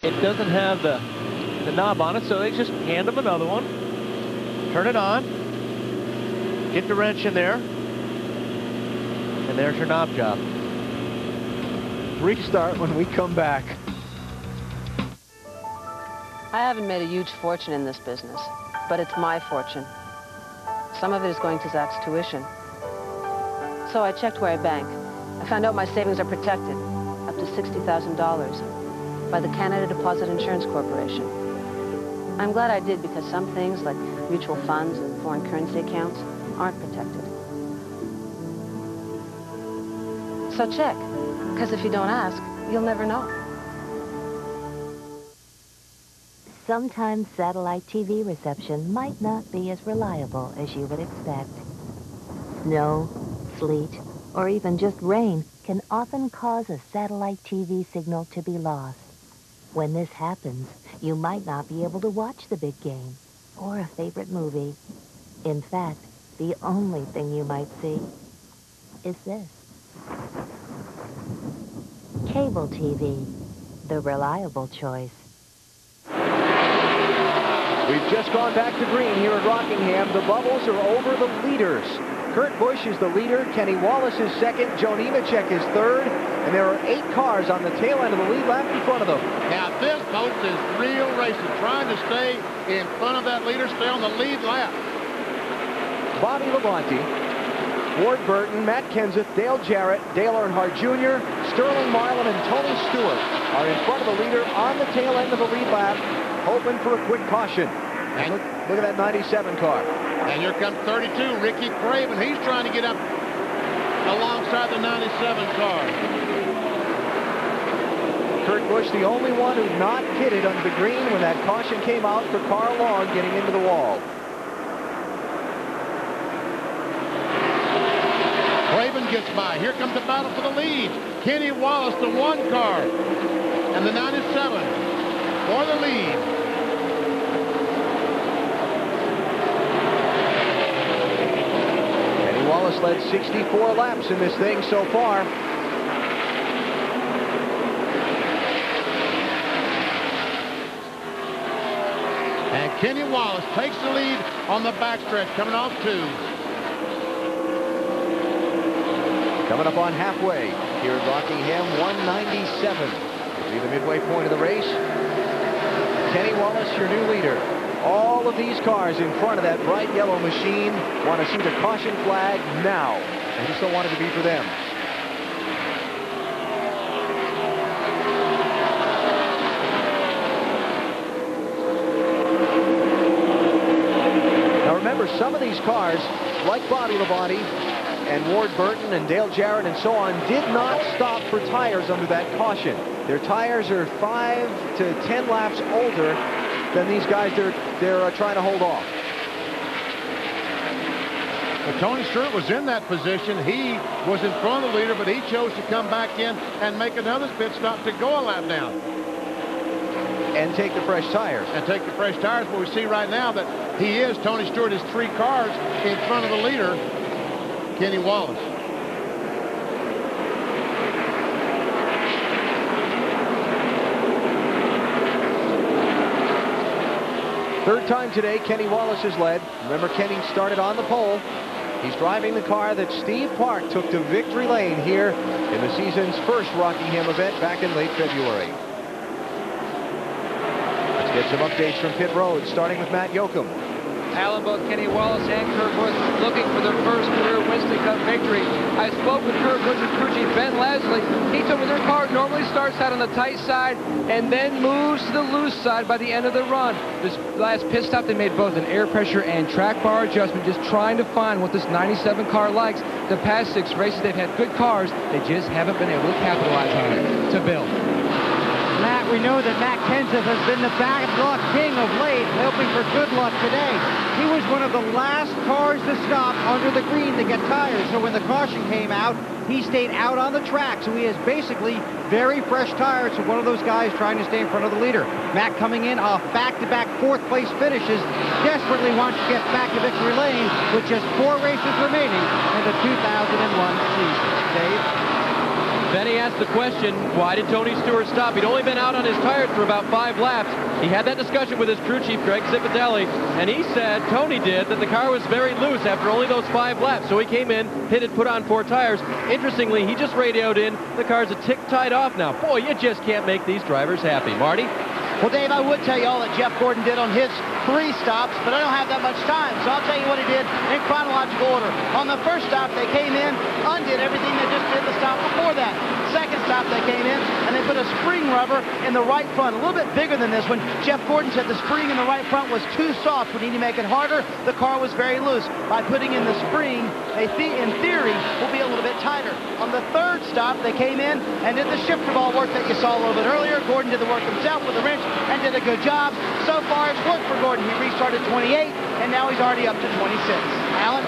It doesn't have the knob on it, so they just hand them another one. Turn it on. Get the wrench in there. And there's your knob job. Restart when we come back. I haven't made a huge fortune in this business, but it's my fortune. Some of it is going to Zach's tuition. So I checked where I bank. I found out my savings are protected, up to $60,000, by the Canada Deposit Insurance Corporation. I'm glad I did, because some things, like mutual funds and foreign currency accounts, aren't protected. So check, because if you don't ask, you'll never know. Sometimes satellite TV reception might not be as reliable as you would expect. Snow, sleet, or even just rain can often cause a satellite TV signal to be lost. When this happens, you might not be able to watch the big game or a favorite movie. In fact, the only thing you might see is this. Cable TV, the reliable choice. We've just gone back to green here at Rockingham. The bubbles are over the leaders. Kurt Busch is the leader. Kenny Wallace is second. Joe Nemechek is third. And there are 8 cars on the tail end of the lead lap in front of them. Now this, folks, is real racing. Trying to stay in front of that leader, stay on the lead lap. Bobby Labonte, Ward Burton, Matt Kenseth, Dale Jarrett, Dale Earnhardt Jr., Sterling Marlin, and Tony Stewart are in front of the leader on the tail end of the lead lap, hoping for a quick caution. And look at that 97 car. And here comes 32, Ricky Craven. He's trying to get up alongside the 97 car. Kurt Busch, the only one who not pitted under the green when that caution came out for Carl Long getting into the wall. Craven gets by. Here comes the battle for the lead. Kenny Wallace, the 1 car, and the 97 for the lead. Kenny Wallace led 64 laps in this thing so far. And Kenny Wallace takes the lead on the backstretch, coming off 2. Coming up on halfway here at Rockingham, 197 will be the midway point of the race. Kenny Wallace, your new leader. All of these cars in front of that bright yellow machine want to see the caution flag now. They just don't want it to be for them. Now remember, some of these cars, like Bobby Labonte and Ward Burton and Dale Jarrett and so on, did not stop for tires under that caution. Their tires are 5 to 10 laps older than these guys they're trying to hold off. Well, Tony Stewart was in that position. He was in front of the leader, but he chose to come back in and make another pit stop to go a lap down. And take the fresh tires. And take the fresh tires. But we see right now that Tony Stewart is 3 cars in front of the leader, Kenny Wallace. Third time today, Kenny Wallace has led. Remember, Kenny started on the pole. He's driving the car that Steve Park took to victory lane here in the season's first Rockingham event back in late February. Let's get some updates from pit road, starting with Matt Yoakum. Alan, both Kenny Wallace and Kurt Busch looking for their first career Winston Cup victory. I spoke with Kurt Busch's crew chief, Ben Leslie. He told me their car normally starts out on the tight side and then moves to the loose side by the end of the run. This last pit stop, they made both an air pressure and track bar adjustment, just trying to find what this 97 car likes. The past 6 races, they've had good cars. They just haven't been able to capitalize on it. To Bill. Matt, we know that Matt Kenseth has been the bad luck king of late, hoping for good luck today. He was one of the last cars to stop under the green to get tires, so when the caution came out, he stayed out on the track, so he has basically very fresh tires, so one of those guys trying to stay in front of the leader. Matt coming in off back-to-back 4th place finishes, desperately wants to get back to victory lane with just 4 races remaining in the 2001 season. Dave? Benny asked the question, why did Tony Stewart stop? He'd only been out on his tires for about 5 laps. He had that discussion with his crew chief, Greg Zipadelli, and he said, Tony did, that the car was very loose after only those 5 laps. So he came in, pitted, put on 4 tires. Interestingly, he just radioed in, the car's a tick tied off now. Boy, you just can't make these drivers happy. Marty? Well, Dave, I would tell you all that Jeff Gordon did on his 3 stops, but I don't have that much time, so I'll tell you what he did in chronological order. On the first stop, they came in, undid everything they just did the stop before that. Second stop, they came in, and they put a spring rubber in the right front, a little bit bigger than this one. Jeff Gordon said the spring in the right front was too soft. We need to make it harder. The car was very loose. By putting in the spring, in theory, will be a little bit tighter. On the third stop, they came in and did the shifter ball work that you saw a little bit earlier. Gordon did the work himself with the wrench and did a good job. So far, it's worked for Gordon. He restarted 28, and now he's already up to 26. Alan?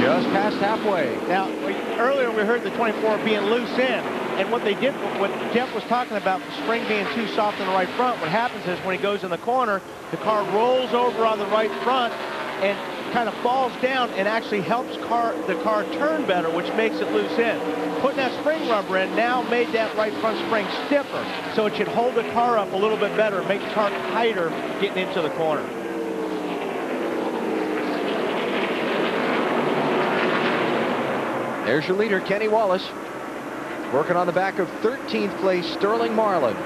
Just past halfway. Now, earlier we heard the 24 being loose in, and what they did, what Jeff was talking about, the spring being too soft in the right front, what happens is when he goes in the corner, the car rolls over on the right front and kind of falls down and actually helps the car turn better, which makes it loose in. Putting that spring rubber in now made that right front spring stiffer, so it should hold the car up a little bit better, make the car tighter getting into the corner. There's your leader, Kenny Wallace, working on the back of 13th place Sterling Marlin.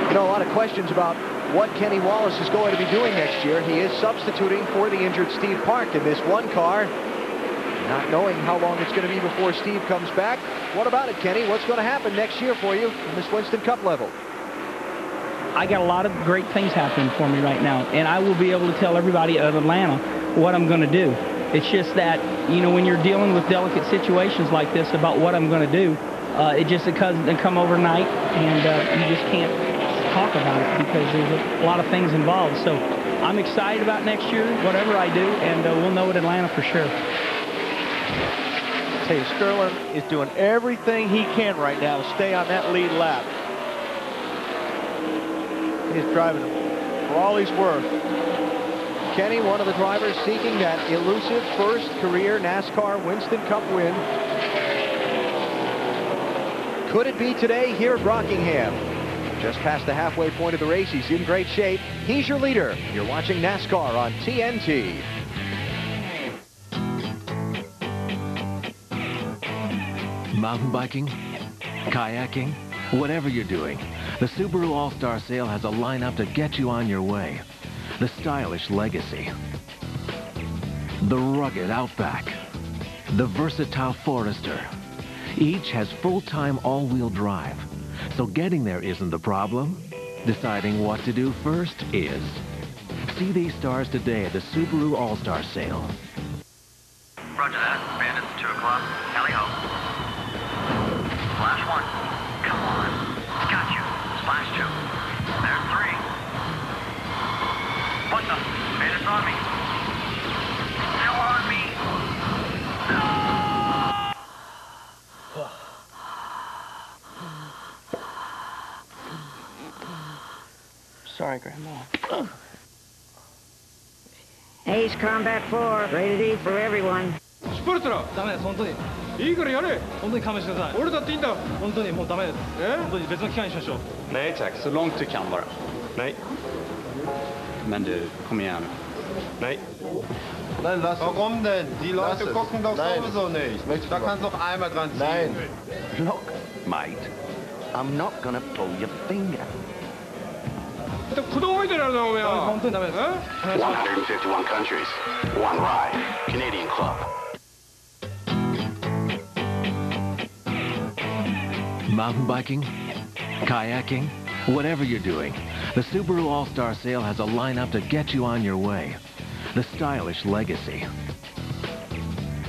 You know, a lot of questions about what Kenny Wallace is going to be doing next year. He is substituting for the injured Steve Park in this one car, not knowing how long it's going to be before Steve comes back. What about it, Kenny? What's going to happen next year for you in this Winston Cup level? I got a lot of great things happening for me right now, and I will be able to tell everybody at Atlanta what I'm going to do. It's just that, you know, when you're dealing with delicate situations like this about what I'm going to do, it doesn't come overnight, and you just can't talk about it because there's a lot of things involved. So I'm excited about next year, whatever I do, and we'll know at Atlanta for sure. I tell you, Sterling is doing everything he can right now to stay on that lead lap. He's driving for all he's worth. Kenny, one of the drivers seeking that elusive first career NASCAR Winston Cup win. Could it be today here at Rockingham? Just past the halfway point of the race, he's in great shape. He's your leader. You're watching NASCAR on TNT. Mountain biking, kayaking, whatever you're doing, the Subaru All-Star Sale has a lineup to get you on your way. The stylish Legacy, the rugged Outback, the versatile Forester. Each has full-time all-wheel drive, so getting there isn't the problem. Deciding what to do first is. See these stars today at the Subaru All-Star Sale. Roger that. Bandits, 2 o'clock. Tally-ho. Flash 1. Come on. Got you. Splash 2. There's 3. What the? Bandits on me. Still on me. Sorry, Grandma. Ace Combat 4, rated E for everyone. スポルトラダメです本当にいいからやれ本当に勘弁してください俺だっていいんだ本当にもうダメです本当に別の機会にしましょう Nej tack, så långt du kan bara. Nej. Men du, kom igen. Nej. Nein, lass Warum denn? Die Leute gucken doch sowieso nicht. Da kannst du noch einmal dran ziehen. Nein. Look, mate, I'm not gonna pull your finger. 子供みたいになるなお前は本当にダメです151 countries, one ride, Canadian Club. Mountain biking, kayaking, whatever you're doing, the Subaru All-Star Sale has a lineup to get you on your way. The stylish Legacy,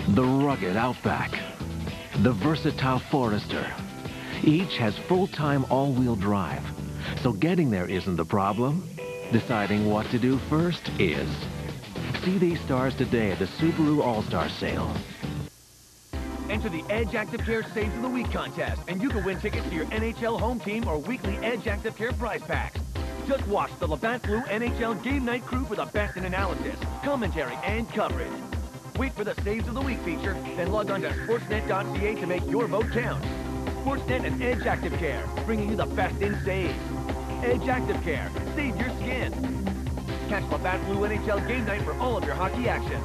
the rugged Outback, the versatile Forester. Each has full-time all-wheel drive, so getting there isn't the problem. Deciding what to do first is. See these stars today at the Subaru All-Star Sale. Enter the Edge Active Care Saves of the Week contest, and you can win tickets to your NHL home team or weekly Edge Active Care prize packs. Just watch the Labatt Blue NHL Game Night Crew for the best in analysis, commentary, and coverage. Wait for the Saves of the Week feature, then log on to Sportsnet.ca to make your vote count. Sportsnet and Edge Active Care, bringing you the best in saves. Edge Active Care, save your skin. Catch Labatt Blue NHL Game Night for all of your hockey action.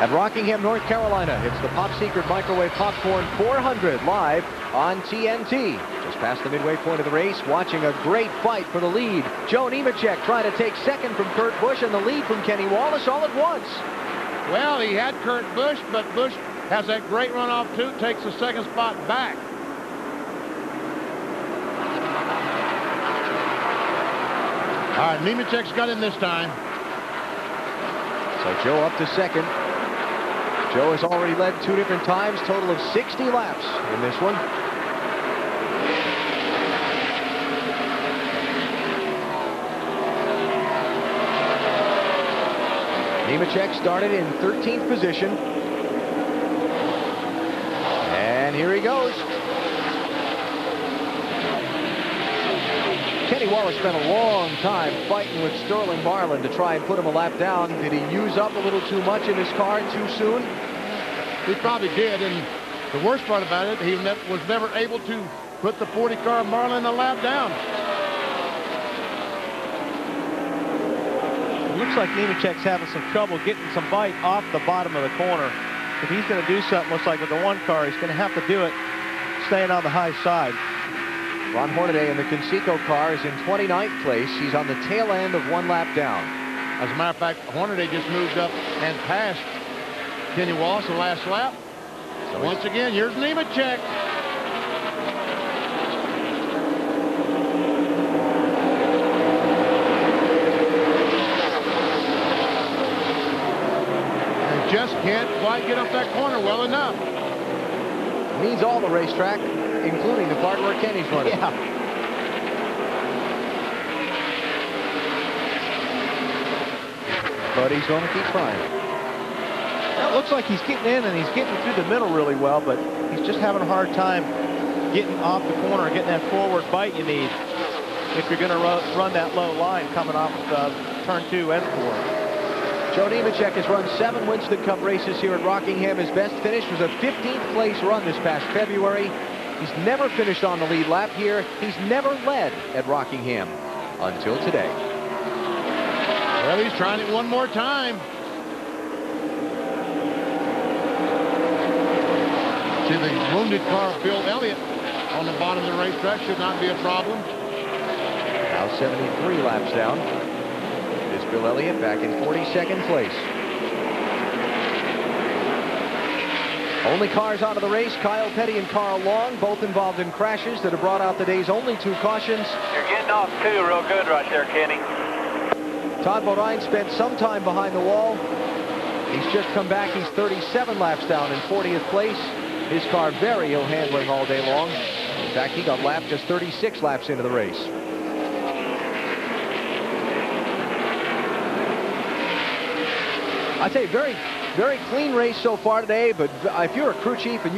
At Rockingham, North Carolina, it's the Pop Secret Microwave Popcorn 400 live on TNT. Just past the midway point of the race, watching a great fight for the lead. Joe Nemechek trying to take second from Kurt Busch and the lead from Kenny Wallace all at once. Well, he had Kurt Busch, but Busch has that great runoff too, takes the second spot back. All right, Nemechek's got him this time. So Joe up to second. Joe has already led 2 different times, total of 60 laps in this one. Nemechek started in 13th position. And here he goes. Kenny Wallace spent a long time fighting with Sterling Marlin to try and put him a lap down. Did he use up a little too much in his car too soon? He probably did, and the worst part about it, he was never able to put the 40 car Marlin a lap down. It looks like Nemechek's having some trouble getting some bite off the bottom of the corner. If he's going to do something, looks like with the 1 car, he's going to have to do it staying on the high side. Ron Hornaday in the Conseco car is in 29th place. He's on the tail end of 1 lap down. As a matter of fact, Hornaday just moved up and passed Kenny Wallace the last lap. So once again, here's Nemechek. And just can't quite get up that corner well enough. Means all the racetrack, including the part where Kenny's running. Yeah. But he's going to keep trying. It looks like he's getting in and he's getting through the middle really well, but he's just having a hard time getting off the corner and getting that forward bite you need if you're going to run that low line coming off turn 2 and 4. Joe Nemechek has run 7 Winston Cup races here at Rockingham. His best finish was a 15th place run this past February. He's never finished on the lead lap here. He's never led at Rockingham until today. Well, he's trying it one more time. See the wounded car of Bill Elliott on the bottom of the racetrack should not be a problem. Now 73 laps down. It's Bill Elliott back in 42nd place. Only cars out of the race, Kyle Petty and Carl Long, both involved in crashes that have brought out the day's only 2 cautions. You're getting off 2 real good right there, Kenny. Todd Bodine spent some time behind the wall. He's just come back. He's 37 laps down in 40th place. His car very ill handling all day long. In fact, he got lapped just 36 laps into the race. I'd say very clean race so far today, but if you're a crew chief and you